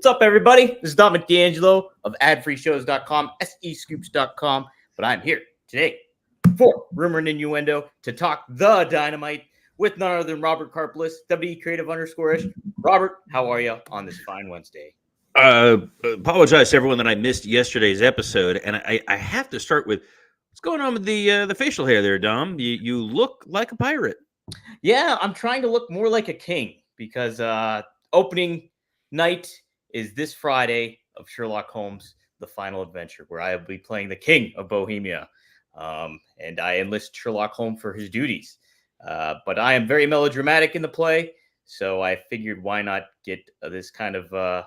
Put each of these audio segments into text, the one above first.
up, everybody? This is Dominic D'Angelo of adfreeshows.com, SEScoops.com. But I'm here today for Rumor and Innuendo to talk the Dynamite with none other than Robert Karplis, WE Creative _ish. Robert, how are you on this fine Wednesday? Apologize to everyone that I missed yesterday's episode, and I have to start with what's going on with the facial hair there, Dom. You look like a pirate. Yeah, I'm trying to look more like a king because opening night is this Friday of Sherlock Holmes: The Final Adventure, where I will be playing the King of Bohemia, and I enlist Sherlock Holmes for his duties. But I am very melodramatic in the play, so I figured why not get this kind of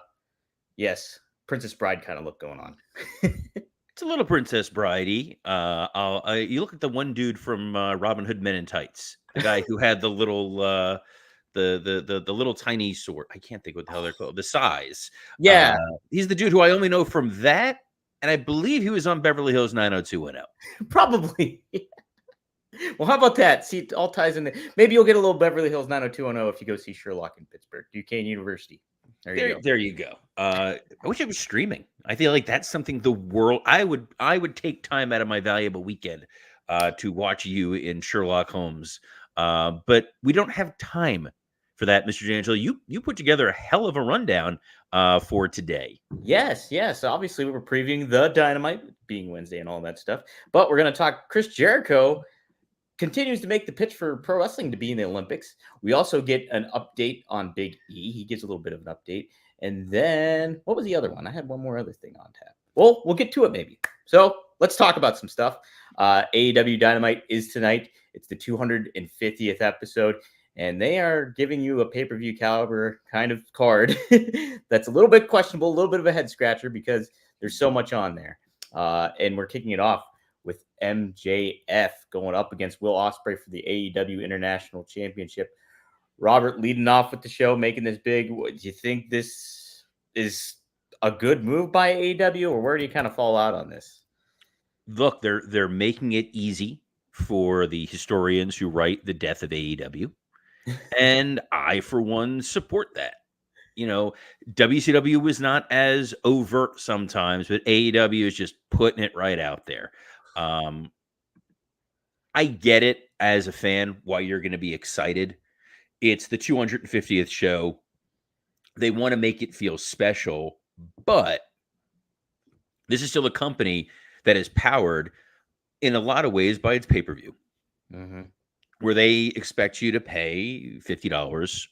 Princess Bride kind of look going on. It's a little Princess Bridey. You look at the one dude from Robin Hood Men in Tights, the guy who had the little the little tiny sword. I can't think what the hell they're called. The size. Yeah, He's the dude who I only know from that, and I believe he was on Beverly Hills 90210. probably. Well, how about that? See, it all ties in. Maybe you'll get a little Beverly Hills 90210 if you go see Sherlock in Pittsburgh, Duquesne University. There you go. I wish it was streaming. I feel like that's something the world. I would take time out of my valuable weekend to watch you in Sherlock Holmes. But we don't have time for that, Mr. D'Angelo. You put together a hell of a rundown for today. Yes. Obviously, we were previewing the Dynamite being Wednesday and all that stuff. But we're going to talk Chris Jericho continues to make the pitch for pro wrestling to be in the Olympics. We also get an update on Big E. He gives a little bit of an update. And then what was the other one? I had one more other thing on tap. Well, we'll get to it maybe. So let's talk about some stuff. AEW Dynamite is tonight. It's the 250th episode. And they are giving you a pay-per-view caliber kind of card that's a little bit questionable, a little bit of a head scratcher because there's so much on there. And we're kicking it off with MJF going up against Will Ospreay for the AEW International Championship. Robert leading off with the show, making this big. Do you think this is a good move by AEW, or where do you kind of fall out on this? Look, they're making it easy for the historians who write the death of AEW. And I, for one, support that. You know, WCW was not as overt sometimes, but AEW is just putting it right out there. I get it as a fan why you're going to be excited. It's the 250th show. They want to make it feel special, but this is still a company that is powered in a lot of ways by its pay-per-view, where they expect you to pay $50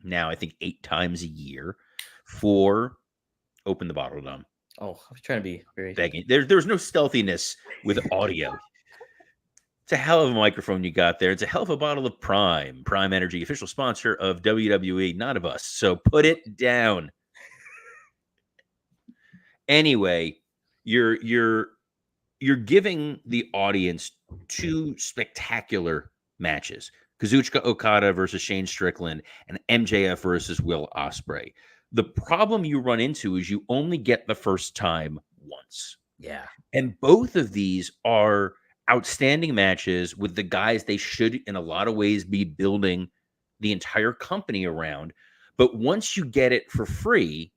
now, I think 8 times a year for Open the Bottle, Dom. Oh, I was trying to be very begging. There's no stealthiness with audio. It's a hell of a microphone you got there. It's a hell of a bottle of Prime Energy, official sponsor of WWE, not of us. So put it down. Anyway, you're giving the audience 2 spectacular matches: Kazuchika Okada versus Shane Strickland and MJF versus Will Ospreay. The problem you run into is you only get the first time once. Yeah. And both of these are outstanding matches with the guys they should, in a lot of ways, be building the entire company around. But once you get it for free,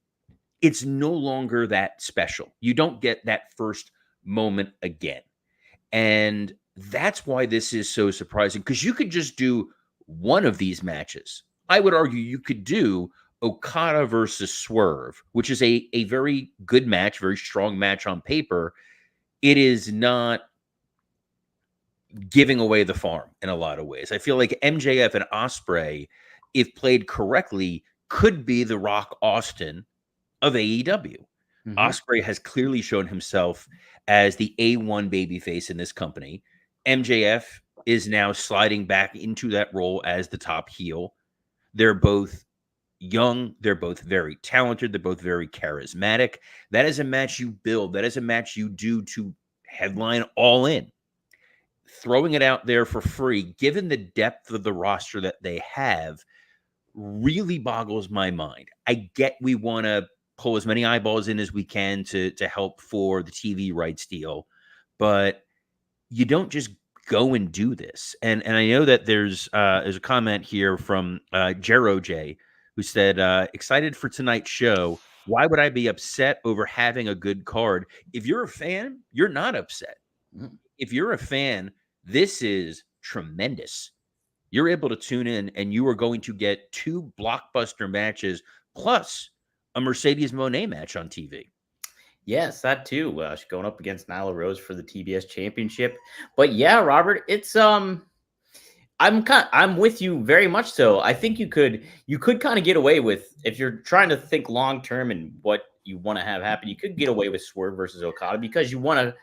it's no longer that special. You don't get that first moment again. And that's why this is so surprising, because you could just do one of these matches. I would argue you could do Okada versus Swerve, which is a very good match, very strong match on paper. It is not giving away the farm in a lot of ways. I feel like MJF and Ospreay, if played correctly, could be the Rock Austin of AEW. Ospreay has clearly shown himself as the A1 babyface in this company. MJF is now sliding back into that role as the top heel. They're both young. They're both very talented. They're both very charismatic. That is a match you build. That is a match you do to headline All In. Throwing it out there for free, given the depth of the roster that they have, really boggles my mind. I get we want to pull as many eyeballs in as we can to help for the TV rights deal, but you don't just go and do this. And I know that there's a comment here from Jero J, who said, excited for tonight's show. Why would I be upset over having a good card? If you're a fan, you're not upset. Mm. If you're a fan, this is tremendous. You're able to tune in and you are going to get 2 blockbuster matches plus a Mercedes Moné match on TV. Yes, that too. She's going up against Nyla Rose for the TBS Championship. But yeah, Robert, it's I'm with you very much so. I think you could kind of get away with, if you're trying to think long term and what you want to have happen, you could get away with Swerve versus Okada because you want to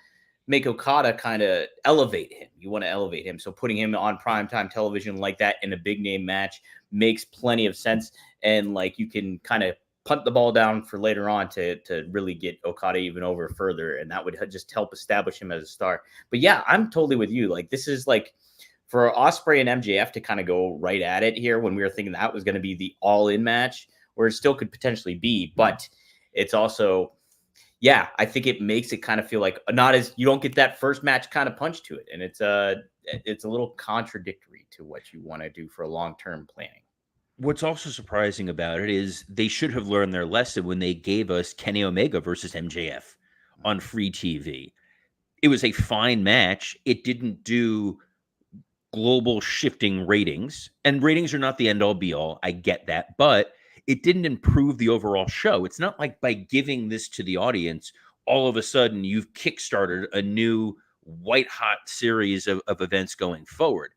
make Okada kind of elevate him. You want to elevate him. So putting him on primetime television like that in a big name match makes plenty of sense. And like you can kind of punt the ball down for later on to really get Okada even over further. And that would just help establish him as a star. But yeah, I'm totally with you. Like this is like for Osprey and MJF to kind of go right at it here when we were thinking that was going to be the all-in match, where it still could potentially be, but it's also, yeah, I think it makes it kind of feel like not as, you don't get that first match kind of punch to it, and it's a little contradictory to what you want to do for a long-term planning. What's also surprising about it is they should have learned their lesson when they gave us Kenny Omega versus MJF on free TV. It was a fine match. It didn't do global shifting ratings, and ratings are not the end all be all. I get that, but it didn't improve the overall show. It's not like by giving this to the audience, all of a sudden you've kickstarted a new white hot series of events going forward.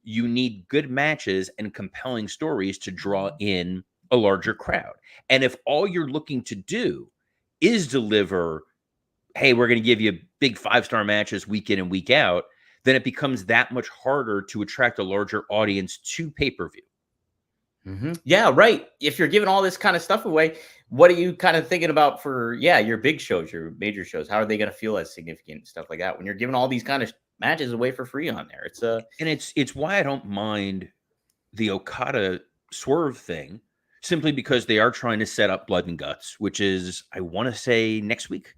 You need good matches and compelling stories to draw in a larger crowd. And if all you're looking to do is deliver, hey, we're going to give you big 5-star matches week in and week out, then it becomes that much harder to attract a larger audience to pay-per-view. Mm-hmm. Yeah, right. If you're giving all this kind of stuff away, what are you kind of thinking about for, your big shows, your major shows? How are they going to feel as significant and stuff like that when you're giving all these kind of matches away for free on there? And it's why I don't mind the Okada Swerve thing, simply because they are trying to set up Blood and Guts, which is, I want to say, next week.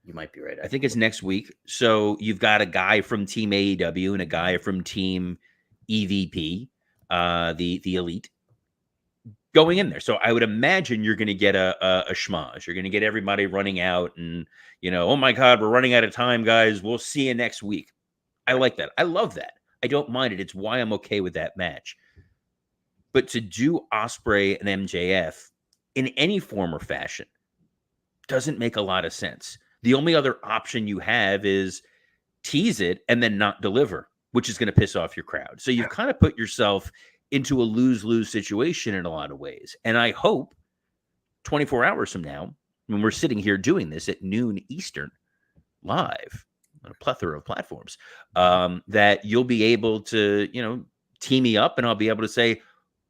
You might be right. I think it's next week. So you've got a guy from Team AEW and a guy from Team EVP, the Elite, going in there. So I would imagine you're going to get a schmozz. You're going to get everybody running out and, oh my God, we're running out of time, guys. We'll see you next week. I like that. I love that. I don't mind it. It's why I'm okay with that match. But to do Osprey and MJF in any form or fashion doesn't make a lot of sense. The only other option you have is tease it and then not deliver, which is going to piss off your crowd. So you've kind of put yourself into a lose-lose situation in a lot of ways. And I hope 24 hours from now, when we're sitting here doing this at noon Eastern live on a plethora of platforms, that you'll be able to, tee me up and I'll be able to say,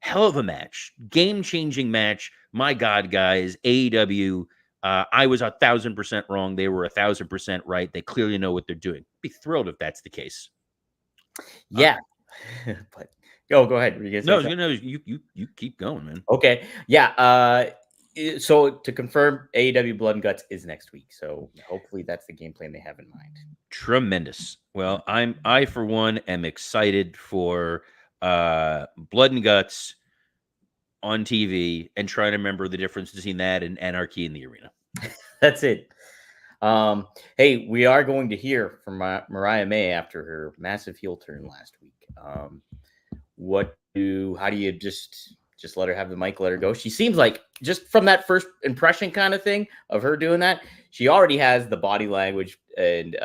hell of a match, game-changing match. My God, guys, AEW, I was 1,000% wrong. They were 1,000% right. They clearly know what they're doing. Be thrilled if that's the case. Yeah. But go ahead. No, you keep going, man. Okay. Yeah. So to confirm, AEW Blood and Guts is next week. So hopefully that's the game plan they have in mind. Tremendous. Well, I for one am excited for Blood and Guts on TV and trying to remember the difference between that and Anarchy in the Arena. That's it. Hey, we are going to hear from Mariah May after her massive heel turn last week. How do you just let her have the mic, let her go? She seems like, just from that first impression kind of thing of her doing that, she already has the body language and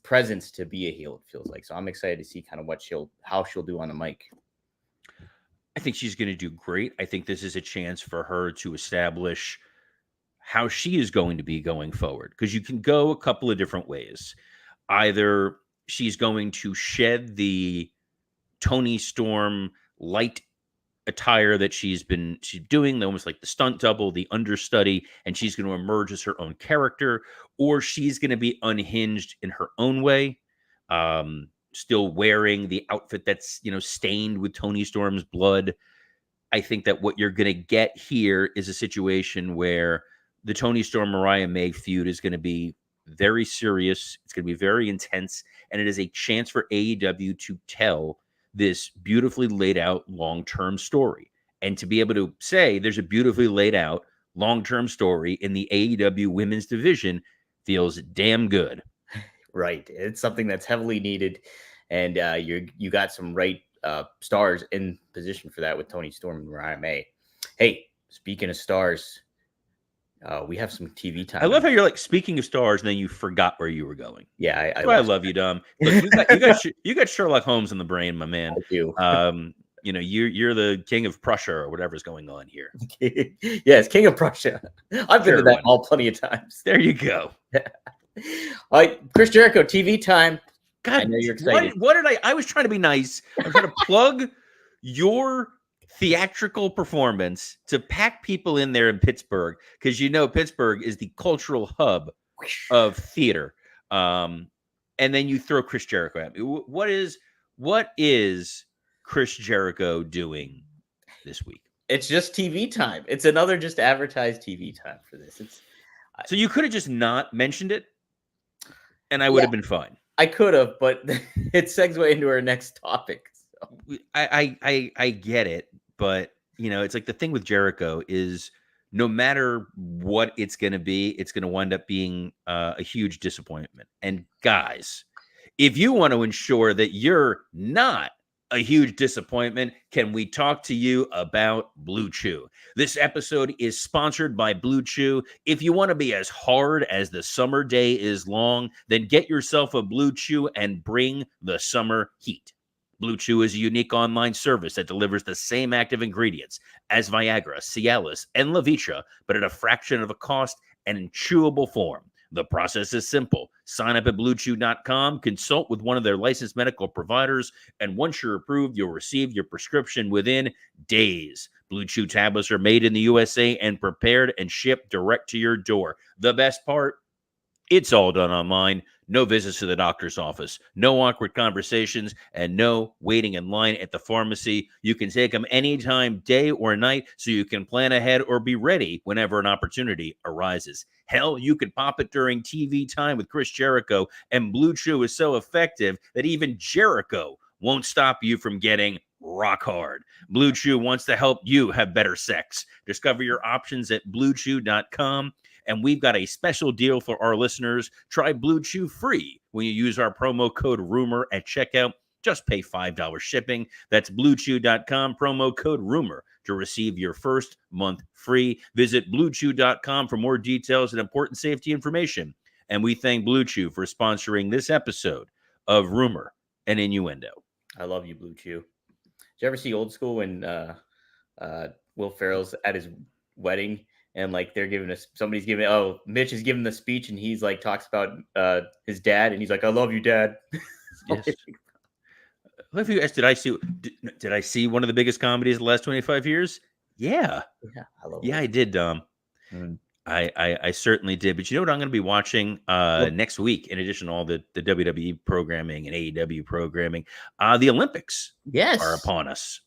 presence to be a heel, it feels like. So I'm excited to see kind of how she'll do on the mic. I think she's going to do great. I think this is a chance for her to establish how she is going to be going forward, because you can go a couple of different ways. Either she's going to shed the Tony Storm light attire that she's doing, almost like the stunt double, the understudy, and she's going to emerge as her own character, or she's going to be unhinged in her own way, still wearing the outfit that's stained with Tony Storm's blood. I think that what you're going to get here is a situation where the Tony Storm Mariah May feud is going to be very serious. It's going to be very intense, and it is a chance for AEW to tell this beautifully laid out long-term story, and to be able to say there's a beautifully laid out long-term story in the AEW women's division feels damn good. Right. It's something that's heavily needed, and you got some right stars in position for that with Tony Storm and Mariah May. Hey, speaking of stars, we have some TV time. I love how you're like, speaking of stars, and then you forgot where you were going. Yeah, I love you, Dom. Look, you got Sherlock Holmes in the brain, my man. I do. You know, you're the king of Prussia or whatever's going on here. Yes, King of Prussia. I've been to that all plenty of times. There you go. All right, Chris Jericho, TV time. God, I know you're excited. What did I was trying to be nice. I'm trying to plug your theatrical performance to pack people in there in Pittsburgh, because you know Pittsburgh is the cultural hub of theater. And then you throw Chris Jericho at me. What is Chris Jericho doing this week? It's just TV time. It's another just advertised TV time for this. So you could have just not mentioned it, and I would have been fine. I could have, but it segues into our next topic. So. I get it, but you know, it's like the thing with Jericho is no matter what it's going to be, it's going to wind up being a huge disappointment. And guys, if you want to ensure that you're not a huge disappointment, can we talk to you about Blue Chew? This episode is sponsored by Blue Chew. If you want to be as hard as the summer day is long, then get yourself a Blue Chew and bring the summer heat. Blue Chew is a unique online service that delivers the same active ingredients as Viagra, Cialis, and Levitra, but at a fraction of the cost and in chewable form. The process is simple. Sign up at BlueChew.com, consult with one of their licensed medical providers, and once you're approved, you'll receive your prescription within days. Blue Chew tablets are made in the USA and prepared and shipped direct to your door. The best part? It's all done online. No visits to the doctor's office, no awkward conversations, and no waiting in line at the pharmacy. You can take them anytime, day or night, so you can plan ahead or be ready whenever an opportunity arises. Hell, you could pop it during TV time with Chris Jericho, and Blue Chew is so effective that even Jericho won't stop you from getting rock hard. Blue Chew wants to help you have better sex. Discover your options at BlueChew.com. And we've got a special deal for our listeners. Try Blue Chew free when you use our promo code RUMOR at checkout. Just pay $5 shipping. That's BlueChew.com, promo code RUMOR to receive your first month free. Visit BlueChew.com for more details and important safety information. And we thank Blue Chew for sponsoring this episode of Rumor and Innuendo. I love you, Blue Chew. Did you ever see Old School when Will Ferrell's at his wedding? And like they're giving us, Mitch is giving the speech, and he's like talks about his dad, and he's like, "I love you, Dad." Yes. If you asked, did I see one of the biggest comedies of the last 25 years? Yeah, I did. I certainly did. But you know what I'm going to be watching next week, in addition to all the WWE programming and AEW programming, the Olympics. Yes, are upon us.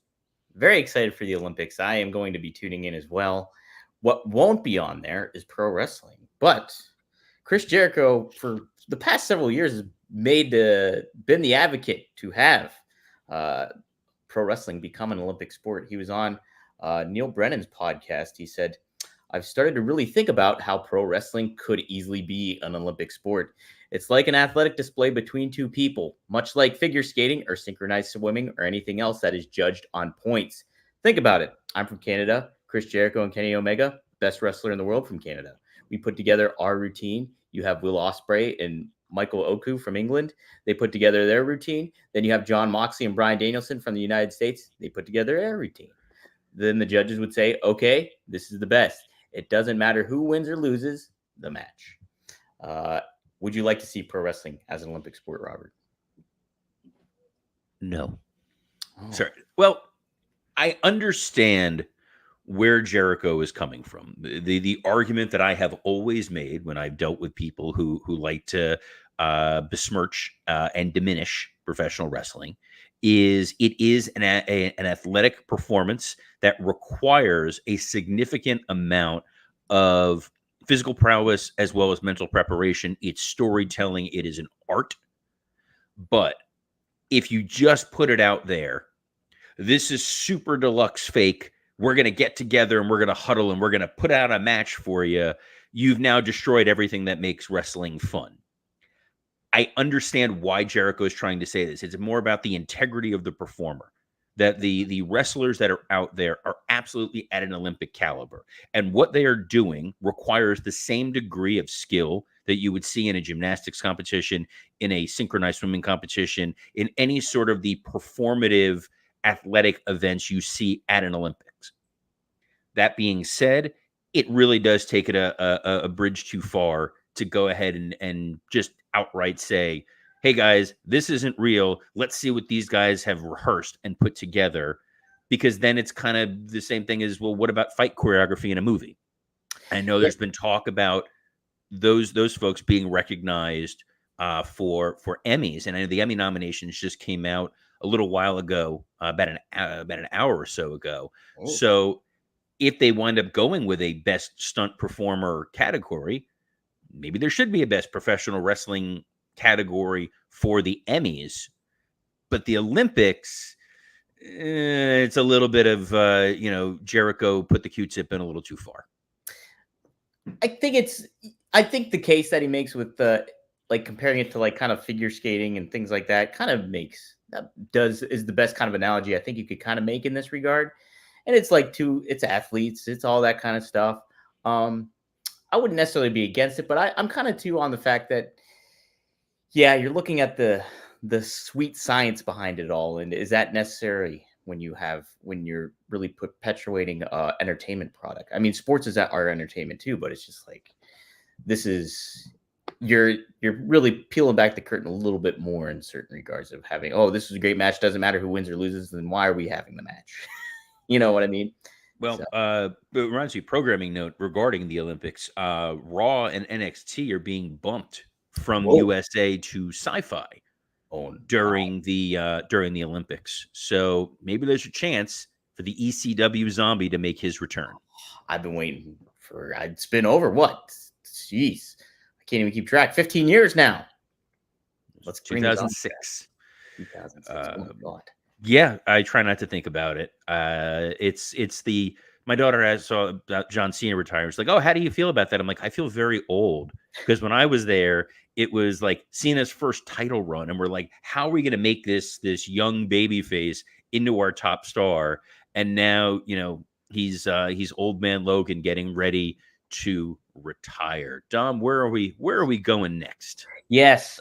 Very excited for the Olympics. I am going to be tuning in as well. What won't be on there is pro wrestling, but Chris Jericho for the past several years has been the advocate to have pro wrestling become an Olympic sport. He was on Neil Brennan's podcast. He said, "I've started to really think about how pro wrestling could easily be an Olympic sport. It's like an athletic display between two people, much like figure skating or synchronized swimming or anything else that is judged on points. Think about it. I'm from Canada. Chris Jericho and Kenny Omega, best wrestler in the world from Canada. We put together our routine. You have Will Ospreay and Michael Oku from England. They put together their routine. Then you have John Moxley and Bryan Danielson from the United States. They put together their routine. Then the judges would say, okay, this is the best. It doesn't matter who wins or loses the match." Would you like to see pro wrestling as an Olympic sport, Robert? No. Oh. Sorry. Well, I understand where Jericho is coming from. The argument that I have always made when I've dealt with people who like to besmirch and diminish professional wrestling is it is an athletic performance that requires a significant amount of physical prowess as well as mental preparation. It's storytelling. It is an art. But if you just put it out there, this is super deluxe fake we're going to get together and we're going to huddle and we're going to put out a match for you, you've now destroyed everything that makes wrestling fun. I understand why Jericho is trying to say this. It's more about the integrity of the performer, that the wrestlers that are out there are absolutely at an Olympic caliber. And what they are doing requires the same degree of skill that you would see in a gymnastics competition, in a synchronized swimming competition, in any sort of the performative athletic events you see at an Olympics. That being said, it really does take it a bridge too far to go ahead and just outright say, hey guys, this isn't real. Let's see what these guys have rehearsed and put together. Because then it's kind of the same thing as, well, what about fight choreography in a movie? I know there's been talk about those folks being recognized for Emmys, and I know the Emmy nominations just came out a little while ago, about an hour or so ago. Oh. So if they wind up going with a best stunt performer category, maybe there should be a best professional wrestling category for the Emmys. But the Olympics, it's a little bit of, Jericho put the Q-tip in a little too far. I think the case that he makes with the, like, comparing it to like kind of figure skating and things like that is the best kind of analogy I think you could kind of make in this regard. And it's like it's athletes, it's all that kind of stuff. I wouldn't necessarily be against it, but I'm kind of too on the fact that, yeah, you're looking at the sweet science behind it all, and is that necessary when you're really perpetuating entertainment product? I mean, sports is our entertainment too, but it's just like, this is, you're really peeling back the curtain a little bit more in certain regards of having, oh, this is a great match, doesn't matter who wins or loses, then why are we having the match? You know what I mean? Well, it reminds me, programming note regarding the Olympics, Raw and NXT are being bumped from USA to Sci-Fi during the Olympics. So maybe there's a chance for the ECW zombie to make his return. I've been waiting for, it's been over what? Jeez. I can't even keep track. 15 years now. Let's 2006. 2006. Oh my God. Yeah, I try not to think about it. My daughter saw about John Cena retiring. She's like, oh, how do you feel about that? I'm like, I feel very old, because when I was there, it was like Cena's first title run, and we're like, how are we going to make this young baby face into our top star? And now, he's old man Logan getting ready to retire. Dom, where are we going next? Yes,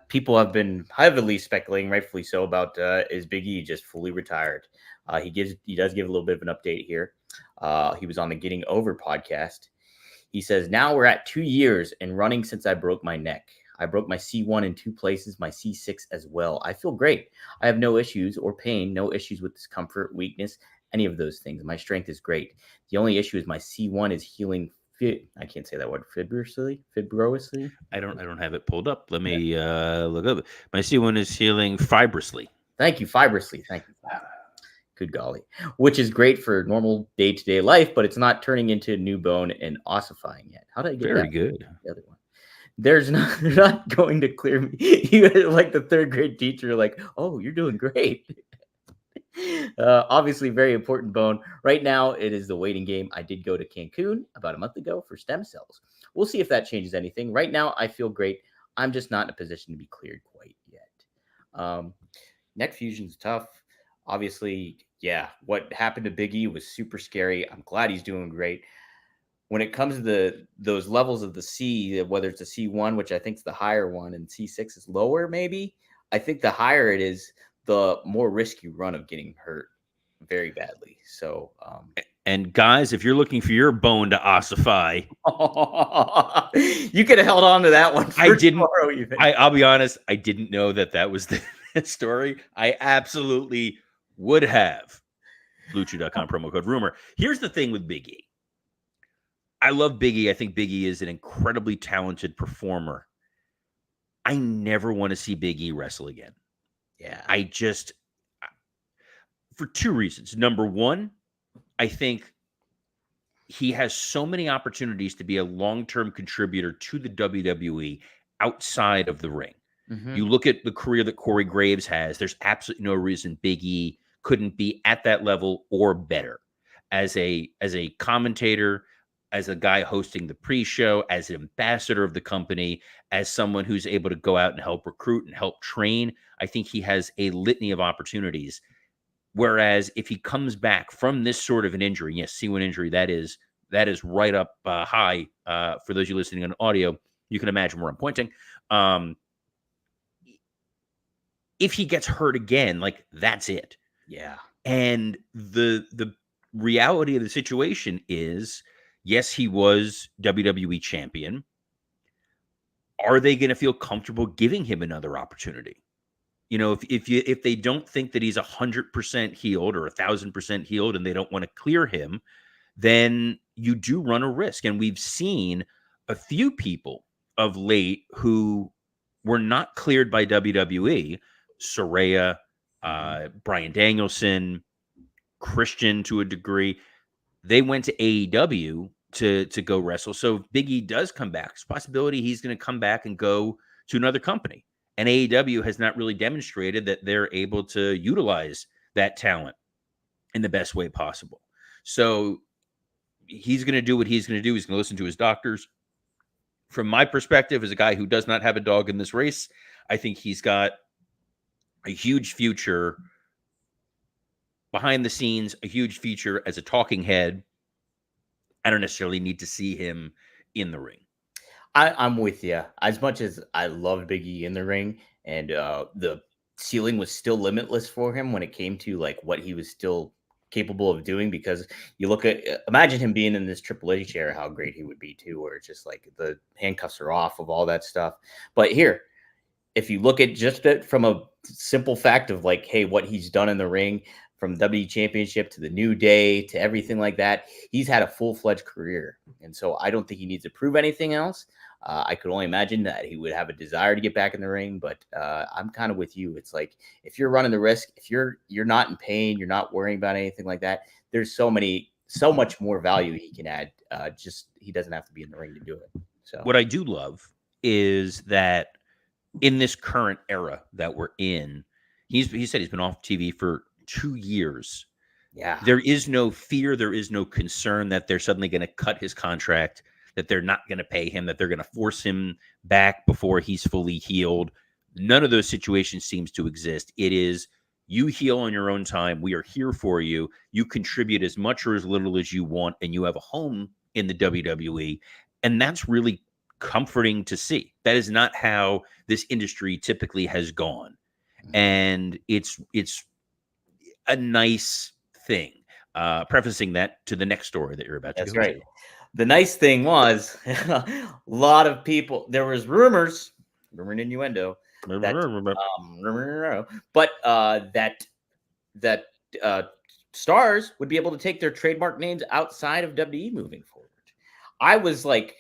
people have been heavily speculating, rightfully so, about is Big E just fully retired? He does give a little bit of an update here. He was on the Getting Over podcast. He says, now we're at 2 years and running since I broke my neck. I broke my C1 in 2 places, my C6 as well. I feel great. I have no issues or pain, no issues with discomfort, weakness, any of those things. My strength is great. The only issue is my C1 is healing. I can't say that word. Fibrously. I don't have it pulled up. Let me look up. My C1 is healing fibrously. Thank you, fibrously. Thank you. Good golly. Which is great for normal day-to-day life, but it's not turning into new bone and ossifying yet. How did I get very that? good? The other one. They're not going to clear me. You like the 3rd grade teacher, like, oh, you're doing great. Obviously very important bone. Right now it is the waiting game. I did go to Cancun about a month ago for stem cells. We'll see if that changes anything. Right now I feel great. I'm just not in a position to be cleared quite yet. Neck fusion's tough. Obviously, yeah, what happened to Big E was super scary. I'm glad he's doing great. When it comes to those levels of the C, whether it's a C1, which I think is the higher one, and C6 is lower, maybe, I think the higher it is, the more risk you run of getting hurt very badly. So, and guys, if you're looking for your bone to ossify, you could have held on to that one. I didn't. I'll be honest. I didn't know that was the story. I absolutely would have. BlueChew.com promo code rumor. Here's the thing with Big E. I love Big E. I think Big E is an incredibly talented performer. I never want to see Big E wrestle again. Yeah. For 2 reasons. Number one, I think he has so many opportunities to be a long-term contributor to the WWE outside of the ring. Mm-hmm. You look at the career that Corey Graves has, there's absolutely no reason Big E couldn't be at that level or better. as a commentator, as a guy hosting the pre-show, as an ambassador of the company, as someone who's able to go out and help recruit and help train. I think he has a litany of opportunities. Whereas if he comes back from this sort of an injury, yes, C1 injury, that is right up high. For those of you listening on audio, you can imagine where I'm pointing. If he gets hurt again, like, that's it. Yeah. And the reality of the situation is, yes, he was WWE champion. Are they going to feel comfortable giving him another opportunity? You know, if they don't think that he's 100% healed or 1,000% healed, and they don't want to clear him, then you do run a risk. And we've seen a few people of late who were not cleared by WWE. Saraya, Bryan Danielson, Christian to a degree. They went to AEW to go wrestle. So if Big E does come back, it's a possibility he's going to come back and go to another company. And AEW has not really demonstrated that they're able to utilize that talent in the best way possible. So he's going to do what he's going to do. He's going to listen to his doctors. From my perspective, as a guy who does not have a dog in this race, I think he's got a huge future behind the scenes, a huge future as a talking head. I don't necessarily need to see him in the ring. I'm with you. As much as I loved Big E in the ring, and the ceiling was still limitless for him when it came to like what he was still capable of doing, because you look at, imagine him being in this Triple H chair, how great he would be too, where it's just like the handcuffs are off of all that stuff. But here, if you look at just it from a simple fact of like, hey, what he's done in the ring, from WWE Championship to the New Day to everything like that, he's had a full-fledged career. And so I don't think he needs to prove anything else. I could only imagine that he would have a desire to get back in the ring, but I'm kind of with you. It's like, if you're running the risk, if you're not in pain, you're not worrying about anything like that, there's so much more value he can add. Just he doesn't have to be in the ring to do it. So what I do love is that in this current era that we're in, he said he's been off TV for 2 years. Yeah. There is no fear. There is no concern that they're suddenly going to cut his contract, that they're not going to pay him, that they're going to force him back before he's fully healed. None of those situations seems to exist. It is, you heal on your own time. We are here for you. You contribute as much or as little as you want, and you have a home in the WWE. And that's really comforting to see. That is not how this industry typically has gone. And it's a nice thing. Prefacing that to the next story that you're about to That's go right. to. The nice thing was a lot of people, there was rumor and innuendo, that stars would be able to take their trademark names outside of WWE moving forward. I was like,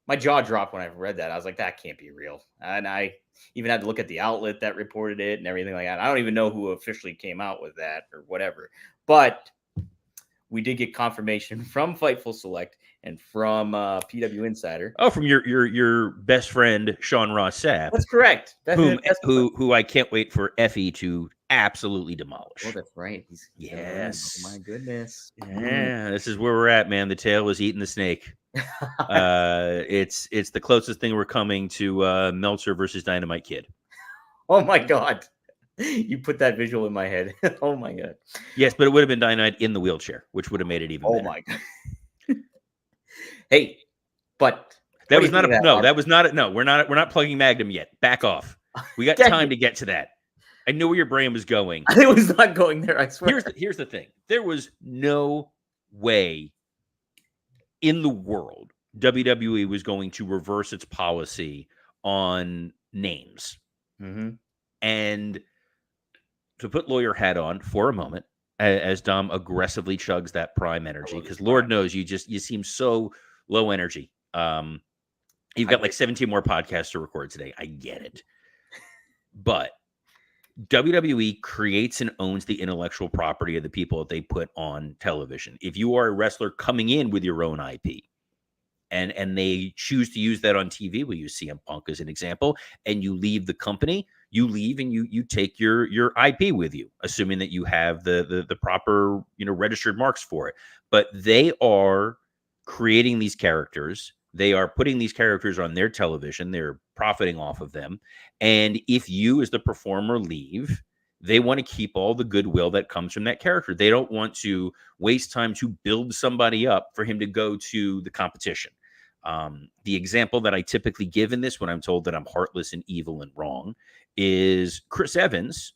my jaw dropped when I read that. I was like, that can't be real. And I even had to look at the outlet that reported it and everything like that. I don't even know who officially came out with that or whatever. But we did get confirmation from Fightful Select and from PW Insider. Oh, from your best friend Sean Ross Sapp. That's correct. Who I can't wait for Effie to absolutely demolish. Oh, that's right. He's yes. Oh my goodness. Yeah, this is where we're at, man. The tail is eating the snake. It's the closest thing we're coming to Meltzer versus Dynamite Kid. Oh my God. You put that visual in my head. Oh my God. Yes, but it would have been Dynamite in the wheelchair, which would have made it even better. Oh my God. Hey, but that was not we're not plugging Magnum yet. Back off. We got time to get to that. I knew where your brain was going. It was not going there, I swear. Here's the thing. There was no way in the world WWE was going to reverse its policy on names. Mm-hmm. And to put lawyer hat on for a moment, as Dom aggressively chugs that prime energy, because Lord knows you seem so low energy. You've got like 17 more podcasts to record today. I get it. But WWE creates and owns the intellectual property of the people that they put on television. If you are a wrestler coming in with your own IP, and they choose to use that on TV. We use CM Punk as an example, and you leave the company, you leave and you take your IP with you, assuming that you have the proper, registered marks for it. But they are creating these characters. They are putting these characters on their television. They're profiting off of them. And if you, as the performer, leave, they want to keep all the goodwill that comes from that character. They don't want to waste time to build somebody up for him to go to the competition. The example that I typically give in this, when I'm told that I'm heartless and evil and wrong, is Chris Evans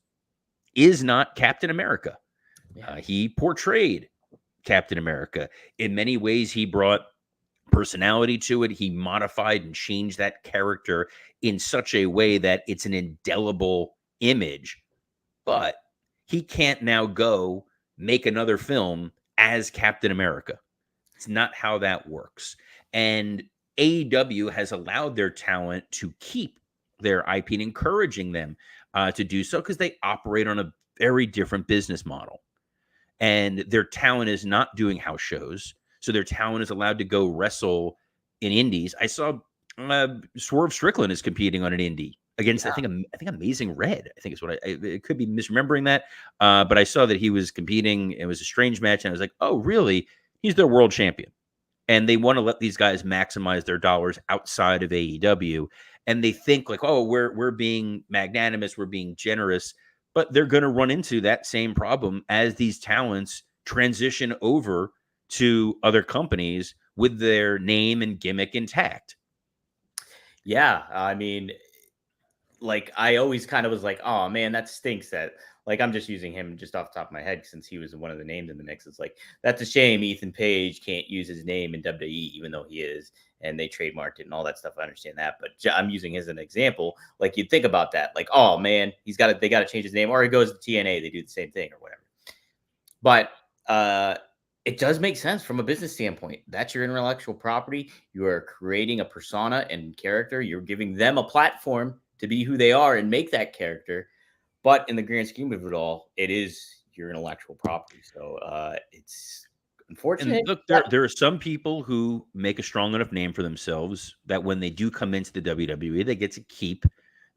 is not Captain America. He portrayed Captain America. In many ways, he brought personality to it. He modified and changed that character in such a way that it's an indelible image. But he can't now go make another film as Captain America. It's not how that works. And AEW has allowed their talent to keep their IP and encouraging them to do so, because they operate on a very different business model. And their talent is not doing house shows. So their talent is allowed to go wrestle in indies. I saw Swerve Strickland is competing on an indie against, I think Amazing Red. I think is what it could be misremembering that. But I saw that he was competing. It was a strange match. And I was like, oh, really? He's their world champion. And they want to let these guys maximize their dollars outside of AEW. And they think like, oh, we're being magnanimous, we're being generous. But they're going to run into that same problem as these talents transition over to other companies with their name and gimmick intact. Yeah, I mean, like, I always kind of was like, oh man, that stinks. That, like, I'm just using him just off the top of my head since he was one of the names in the mix. It's like, that's a shame Ethan Page can't use his name in WWE, even though he is, and they trademarked it and all that stuff. I understand that, but I'm using him as an example. Like, you'd think about that, like, oh man, they got to change his name, or he goes to TNA, they do the same thing or whatever. But it does make sense from a business standpoint. That's your intellectual property. You are creating a persona and character. You're giving them a platform to be who they are and make that character. But in the grand scheme of it all, it is your intellectual property. So it's unfortunate. And look, there are some people who make a strong enough name for themselves that when they do come into the WWE, they get to keep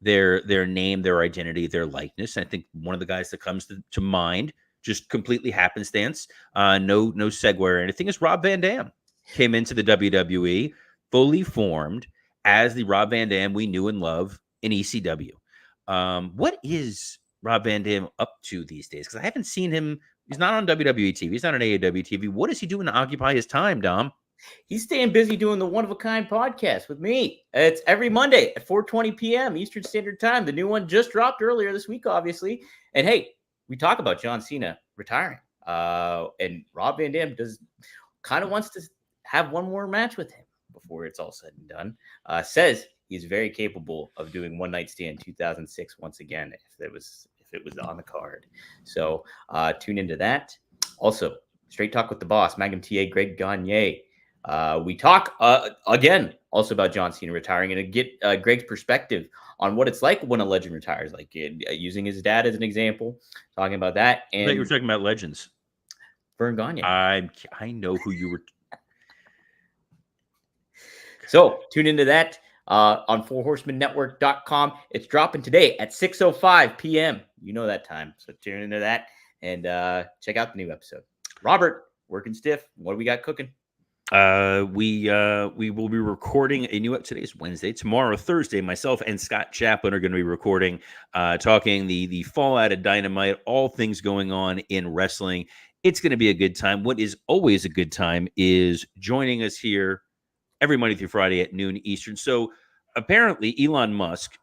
their name, their identity, their likeness. I think one of the guys that comes to mind, just completely happenstance, no segue or anything, is Rob Van Dam. Came into the WWE fully formed as the Rob Van Dam we knew and love in ECW. What is Rob Van Dam up to these days? Because I haven't seen him. He's not on WWE TV. He's not on AEW TV. What is he doing to occupy his time, Dom? He's staying busy doing the One of a Kind podcast with me. It's every Monday at 4:20 p.m. Eastern Standard Time. The new one just dropped earlier this week, obviously. And hey, we talk about John Cena retiring. And Rob Van Dam wants to have one more match with him before it's all said and done. Says he's very capable of doing One Night Stand 2006 once again if it was on the card. So tune into that. Also, Straight Talk with the Boss, Magnum TA, Greg Gagne. We talk again also about John Cena retiring and get Greg's perspective on what it's like when a legend retires, like using his dad as an example, talking about that. And I thought you were talking about legends. Vern Gagne. I know who you were. So tune into that on fourhorsemannetwork.com. It's dropping today at 6:05 p.m. You know that time. So tune into that and check out the new episode. Robert, working stiff. What do we got cooking? We will be recording a new episode. Today's Wednesday. Tomorrow, Thursday, myself and Scott Chaplin are going to be recording, talking the fallout of Dynamite, all things going on in wrestling. It's going to be a good time. What is always a good time is joining us here every Monday through Friday at noon Eastern. So apparently Elon Musk,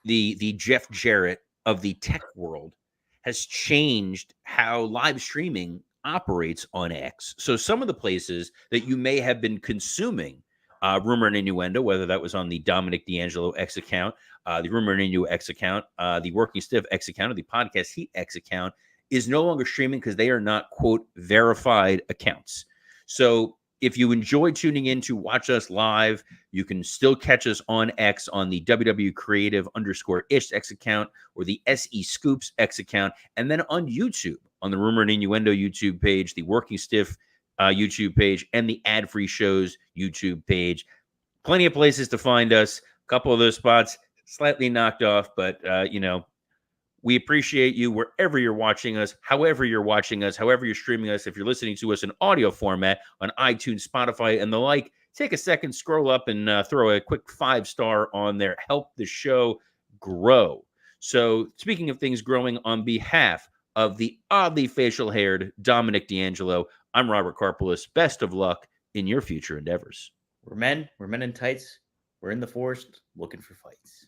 the Jeff Jarrett of the tech world, has changed how live streaming operates on X. So some of the places that you may have been consuming Rumor and Innuendo, whether that was on the Dominic D'Angelo X account, the Rumor and Innuendo X account, the Working Stiff X account, or the Podcast Heat X account, is no longer streaming because they are not, quote, verified accounts. So if you enjoy tuning in to watch us live, you can still catch us on X on the WW Creative _ish X account or the SE Scoops X account, and then on YouTube on the Rumor and Innuendo YouTube page, the Working Stiff YouTube page and the Ad Free Shows YouTube page. Plenty of places to find us. A couple of those spots slightly knocked off, but we appreciate you wherever you're watching us, however you're watching us, however you're streaming us. If you're listening to us in audio format on iTunes, Spotify, and the like, take a second, scroll up, and throw a quick 5-star on there. Help the show grow. So, speaking of things growing, on behalf of the oddly facial-haired Dominic D'Angelo, I'm Robert Karpolis. Best of luck in your future endeavors. We're men in tights. We're in the forest looking for fights.